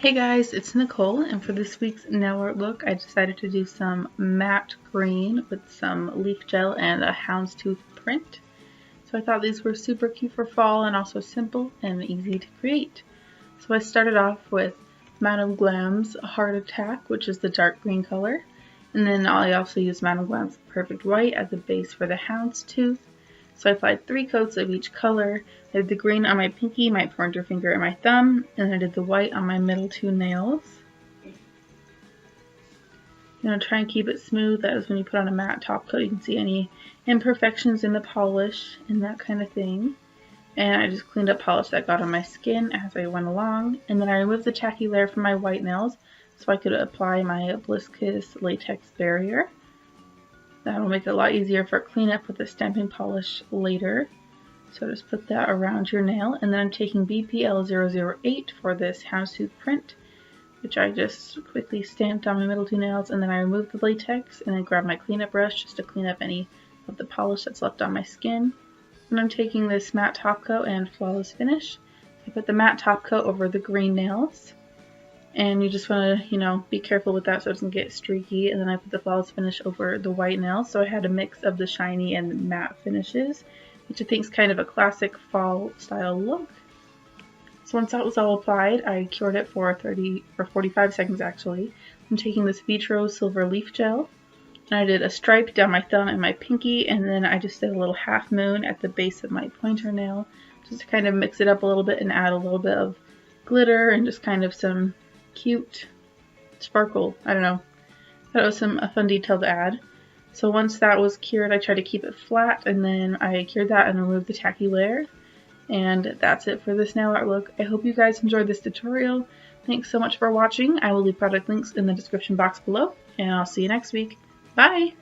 Hey guys, it's Nicole, and for this week's nail art look, I decided to do some matte green with some leaf gel and a houndstooth print. So I thought these were super cute for fall and also simple and easy to create. So I started off with Madame Glam's Heart Attack, which is the dark green color, and then I also used Madame Glam's Perfect White as a base for the houndstooth. So I applied 3 coats of each color. I did the green on my pinky, my pointer finger, and my thumb, and I did the white on my middle 2 nails. Try and keep it smooth. That is when you put on a matte top coat, you can see any imperfections in the polish and that kind of thing. And I just cleaned up polish that got on my skin as I went along. And then I removed the tacky layer from my white nails so I could apply my Bliss Kiss latex barrier. That'll make it a lot easier for cleanup with the stamping polish later. So just put that around your nail. And then I'm taking BPL008 for this houndstooth print, which I just quickly stamped on my middle 2 nails. And then I removed the latex and then grabbed my cleanup brush just to clean up any of the polish that's left on my skin. And I'm taking this matte top coat and Flawless Finish. I put the matte top coat over the green nails. And you just want to, be careful with that so it doesn't get streaky. And then I put the Flawless Finish over the white nails. So I had a mix of the shiny and matte finishes, which I think is kind of a classic fall style look. So once that was all applied, I cured it for 45 seconds actually. I'm taking this Vitro Silver Leaf Gel. And I did a stripe down my thumb and my pinky. And then I just did a little half moon at the base of my pointer nail, just to kind of mix it up a little bit and add a little bit of glitter and just kind of some cute sparkle. I don't know. That was a fun detail to add. So once that was cured, I tried to keep it flat, and then I cured that and removed the tacky layer. And that's it for this nail art look. I hope you guys enjoyed this tutorial. Thanks so much for watching. I will leave product links in the description box below, and I'll see you next week. Bye!